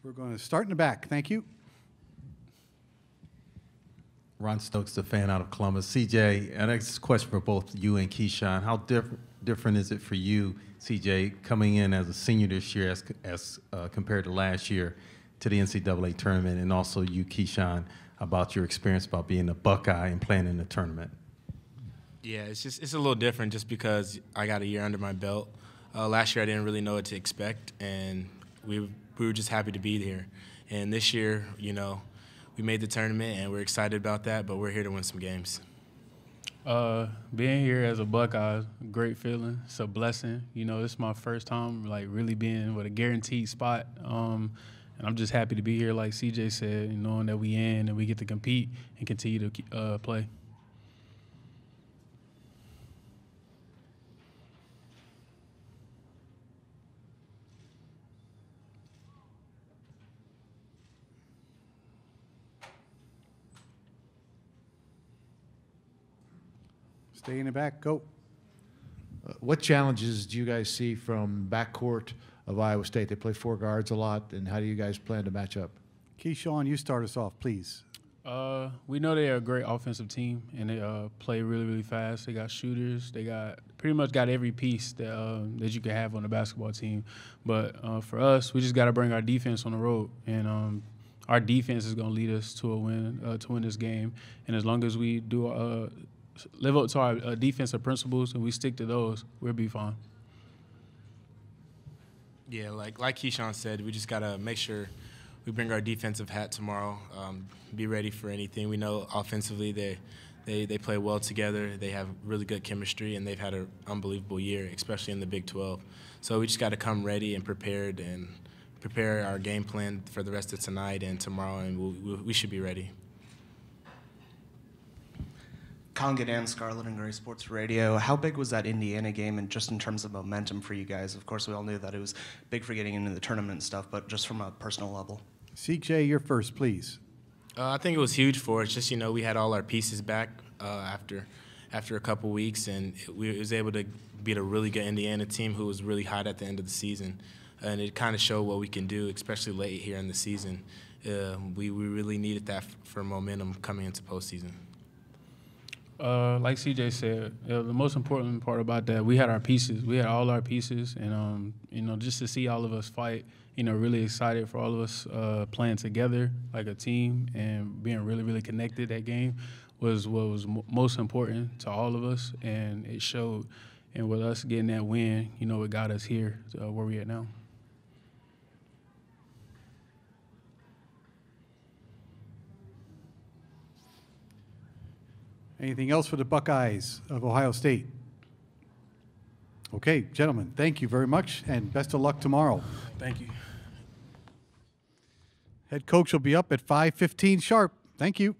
We're going to start in the back. Thank you. Ron Stokes, the fan out of Columbus. CJ, and this is a question for both you and Keyshawn. How different is it for you, CJ, coming in as a senior this year as compared to last year to the NCAA tournament, and also you, Keyshawn, about your experience about being a Buckeye and playing in the tournament? Yeah, it's a little different just because I got a year under my belt. Last year I didn't really know what to expect, and we were just happy to be here. And this year, you know, we made the tournament, and we're excited about that, but we're here to win some games. Being here as a Buckeye, great feeling. It's a blessing. You know, this is my first time, like, really being with a guaranteed spot. And I'm just happy to be here, like CJ said, knowing that we in and we get to compete and continue to play. Stay in the back. Go. What challenges do you guys see from backcourt of Iowa State? They play four guards a lot, and how do you guys plan to match up? Keyshawn, you start us off, please. We know they're a great offensive team, and they play really, really fast. They got shooters. They got pretty much got every piece that you can have on a basketball team. But for us, we just got to bring our defense on the road, and our defense is going to lead us to a win, to win this game. And as long as we do live up to our defensive principles and we stick to those, we'll be fine. Yeah, like Keyshawn said, we just got to make sure we bring our defensive hat tomorrow, be ready for anything. We know offensively they play well together. They have really good chemistry, and they've had an unbelievable year, especially in the Big 12. So we just got to come ready and prepared and prepare our game plan for the rest of tonight and tomorrow, and we should be ready. Congadan, Scarlet and Gray Sports Radio. How big was that Indiana game, and just in terms of momentum for you guys? Of course, we all knew that it was big for getting into the tournament and stuff, but just from a personal level. CJ, you're first, please. I think it was huge for us. Just, you know, we had all our pieces back after a couple weeks, and we was able to beat a really good Indiana team who was really hot at the end of the season. And it kind of showed what we can do, especially late here in the season. We really needed that for momentum coming into postseason. Like CJ said, the most important part about that, we had our pieces. We had all our pieces, and you know, just to see all of us fight, you know, really excited for all of us playing together like a team and being really, really connected. That game was what was most important to all of us, and it showed. And with us getting that win, you know, it got us here to where we at now. Anything else for the Buckeyes of Ohio State? Okay, gentlemen, thank you very much, and best of luck tomorrow. Thank you. Head coach will be up at 5:15 sharp. Thank you.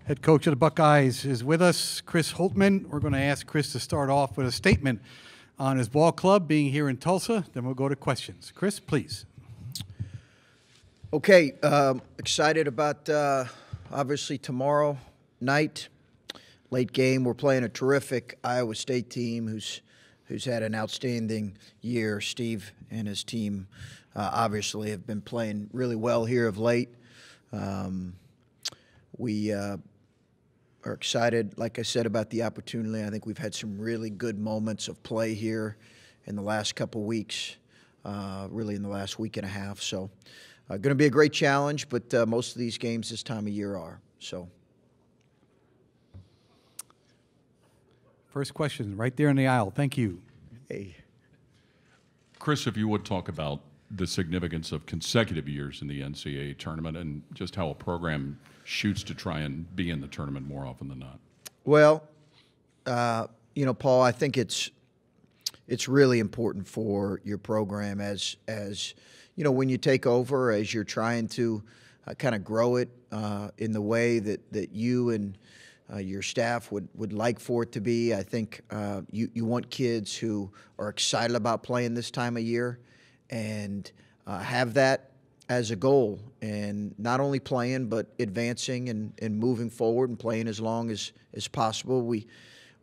Head coach of the Buckeyes is with us, Chris Holtmann. We're going to ask Chris to start off with a statement on his ball club being here in Tulsa. Then we'll go to questions. Chris, please. Okay, excited about obviously tomorrow night, late game. We're playing a terrific Iowa State team who's had an outstanding year. Steve and his team obviously have been playing really well here of late. We are excited, like I said, about the opportunity. I think we've had some really good moments of play here in the last couple weeks, really in the last week and a half. So going to be a great challenge, but most of these games this time of year are. So. First question, right there in the aisle. Thank you. Hey. Chris, if you would talk about the significance of consecutive years in the Ncaa tournament and just how a program shoots to try and be in the tournament more often than not. Well, Paul, I think it's really important for your program as when you take over, as you're trying to kind of grow it in the way that you and your staff would like for it to be. I think you want kids who are excited about playing this time of year and have that as a goal, and not only playing but advancing and moving forward and playing as long as possible. We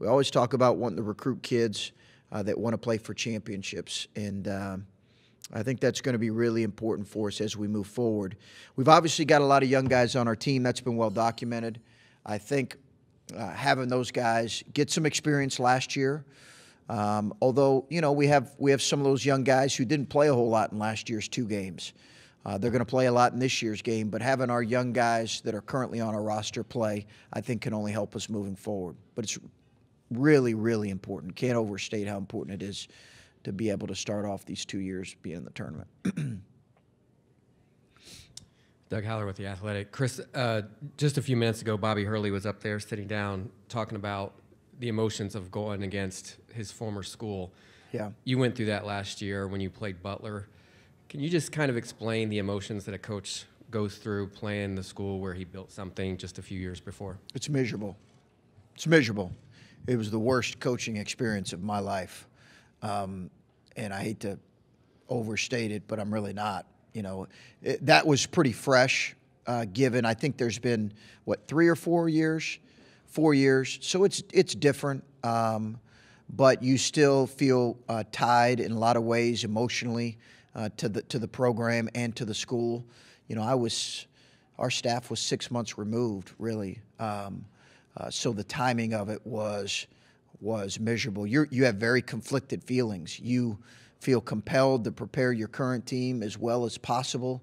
always talk about wanting to recruit kids that want to play for championships, and I think that's going to be really important for us as we move forward. We've obviously got a lot of young guys on our team. That's been well documented. I think having those guys get some experience last year, although we have some of those young guys who didn't play a whole lot in last year's 2 games. They're going to play a lot in this year's game, but having our young guys that are currently on our roster play, I think, can only help us moving forward. But it's really, really important. Can't overstate how important it is to be able to start off these 2 years being in the tournament. Doug Haller with The Athletic. Chris, just a few minutes ago, Bobby Hurley was up there sitting down talking about the emotions of going against his former school. Yeah. You went through that last year when you played Butler. Can you just kind of explain the emotions that a coach goes through playing the school where he built something just a few years before? It's miserable. It's miserable. It was the worst coaching experience of my life. And I hate to overstate it, but I'm really not. That was pretty fresh, given I think there's been, 3 or 4 years? 4 years. So it's different. But you still feel tied in a lot of ways emotionally to the program and to the school. Our staff was 6 months removed, really. So the timing of it was miserable. You have very conflicted feelings. You feel compelled to prepare your current team as well as possible,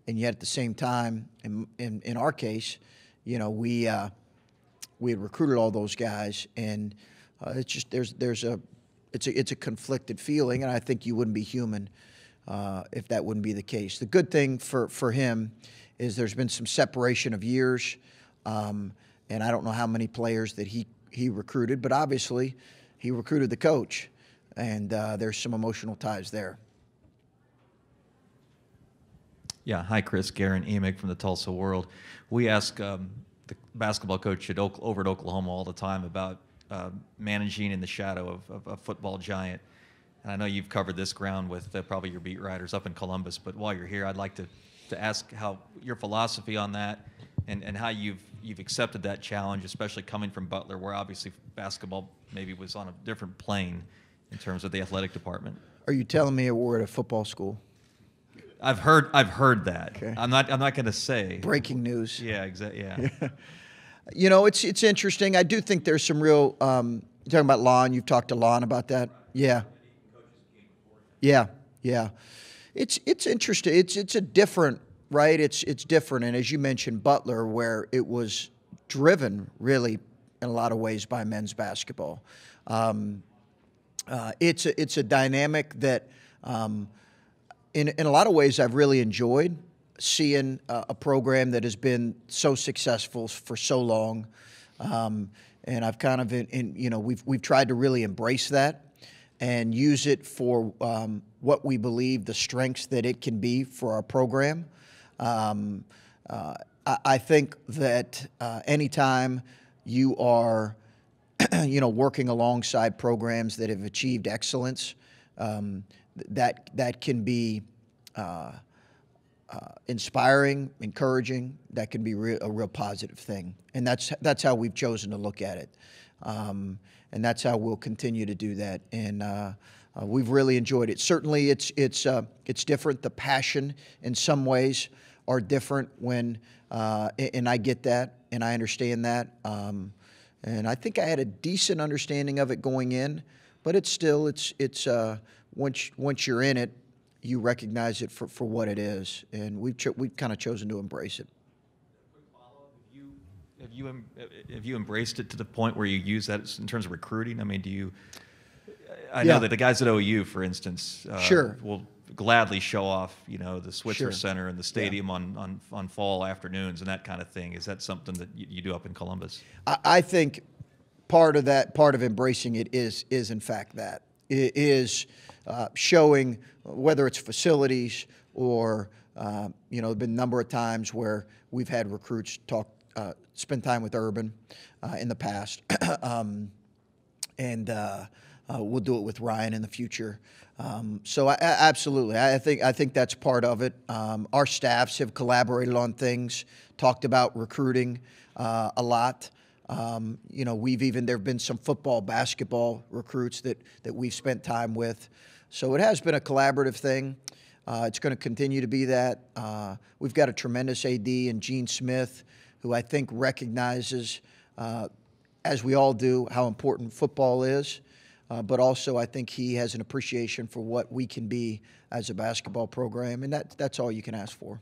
and yet at the same time, in our case, we had recruited all those guys, and it's just it's a conflicted feeling, and I think you wouldn't be human if that wouldn't be the case. The good thing for him is there's been some separation of years, and I don't know how many players that he recruited, but obviously he recruited the coach, and there's some emotional ties there. Yeah, hi Chris, Garen Emick from the Tulsa World. We ask the basketball coach over at Oklahoma all the time about managing in the shadow of a football giant. And I know you've covered this ground with probably your beat writers up in Columbus, but while you're here, I'd like to ask how your philosophy on that and how you've accepted that challenge, especially coming from Butler, where obviously basketball maybe was on a different plane in terms of the athletic department. Are you telling me we're at a football school? I've heard that. Okay. I'm not going to say. Breaking news. Yeah, exactly. Yeah. It's interesting. I do think there's some real. You're talking about Lon. You've talked to Lon about that. Yeah. Yeah. It's interesting. It's a different, right? It's different. And as you mentioned, Butler, where it was driven really in a lot of ways by men's basketball. It's a dynamic that, in a lot of ways, I've really enjoyed seeing a program that has been so successful for so long, and I've kind of we've tried to really embrace that and use it for what we believe the strengths that it can be for our program. I think that anytime you are, working alongside programs that have achieved excellence, that can be inspiring, encouraging. That can be a real positive thing, and that's how we've chosen to look at it, and that's how we'll continue to do that. And we've really enjoyed it. Certainly, it's different. The passion in some ways are different when, and I get that, and I understand that. And I think I had a decent understanding of it going in, but it's once you're in it, you recognize it for what it is, and we've kind of chosen to embrace it. Quick follow-up: Have you embraced it to the point where you use that in terms of recruiting? I mean, do you? I know that the guys at OU, for instance, sure, will gladly show off, the Switzer Sure. Center and the stadium on fall afternoons and that kind of thing. Is that something that you do up in Columbus? I think part of embracing it is in fact that. It is showing, whether it's facilities or, there have been a number of times where we've had recruits spend time with Urban in the past, and we'll do it with Ryan in the future. So absolutely, I think that's part of it. Our staffs have collaborated on things, talked about recruiting a lot. There have been some football, basketball recruits that we've spent time with. So it has been a collaborative thing. It's going to continue to be that. We've got a tremendous AD in Gene Smith, who I think recognizes, as we all do, how important football is. But also I think he has an appreciation for what we can be as a basketball program, and that's all you can ask for.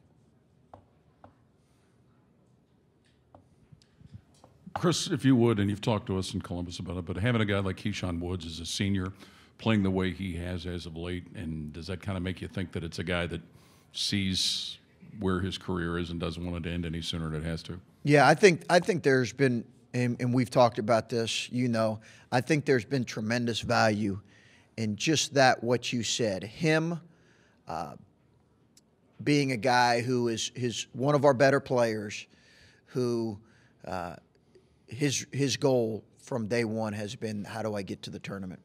Chris, if you would, and you've talked to us in Columbus about it, but having a guy like Keyshawn Woods as a senior playing the way he has as of late, and does that kind of make you think that it's a guy that sees where his career is and doesn't want it to end any sooner than it has to? Yeah, I think there's been, and we've talked about this, I think there's been tremendous value in just what you said. Him being a guy who is one of our better players, who his goal from day one has been, how do I get to the tournament?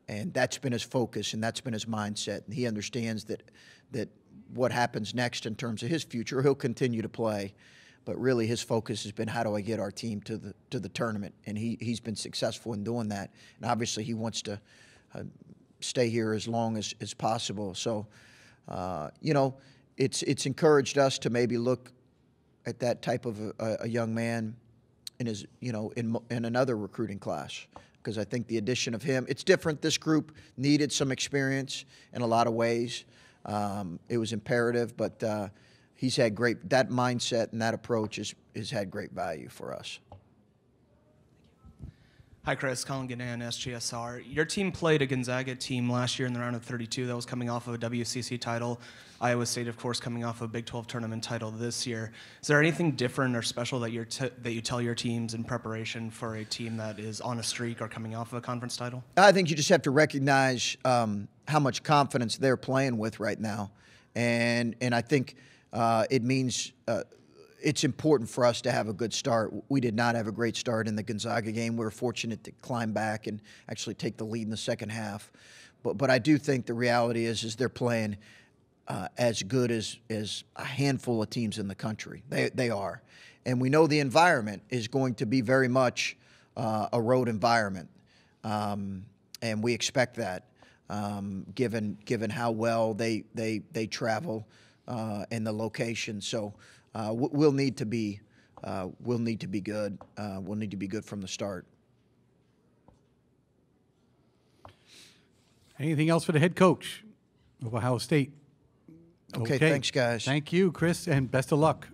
And that's been his focus, and that's been his mindset. And he understands that what happens next in terms of his future, he'll continue to play. But really his focus has been, how do I get our team to the tournament? And he's been successful in doing that. And obviously he wants to stay here as long as possible. So, it's encouraged us to maybe look at that type of a young man in his, in another recruiting class. Because I think the addition of him, it's different. This group needed some experience in a lot of ways. It was imperative, but he's had that mindset and that approach has had great value for us. Hi, Chris. Colin Gannan, SGSR. Your team played a Gonzaga team last year in the round of 32 that was coming off of a WCC title. Iowa State, of course, coming off a Big 12 tournament title this year. Is there anything different or special that you tell your teams in preparation for a team that is on a streak or coming off of a conference title? I think you just have to recognize how much confidence they're playing with right now, and I think it means. It's important for us to have a good start. We did not have a great start in the Gonzaga game. We were fortunate to climb back and actually take the lead in the second half. But I do think the reality is they're playing as good as a handful of teams in the country. They are. And we know the environment is going to be very much a road environment. And we expect that, given how well they travel and the location. So we'll need to be good. We'll need to be good from the start. Anything else for the head coach of Ohio State? Okay, thanks, guys. Thank you, Chris, and best of luck.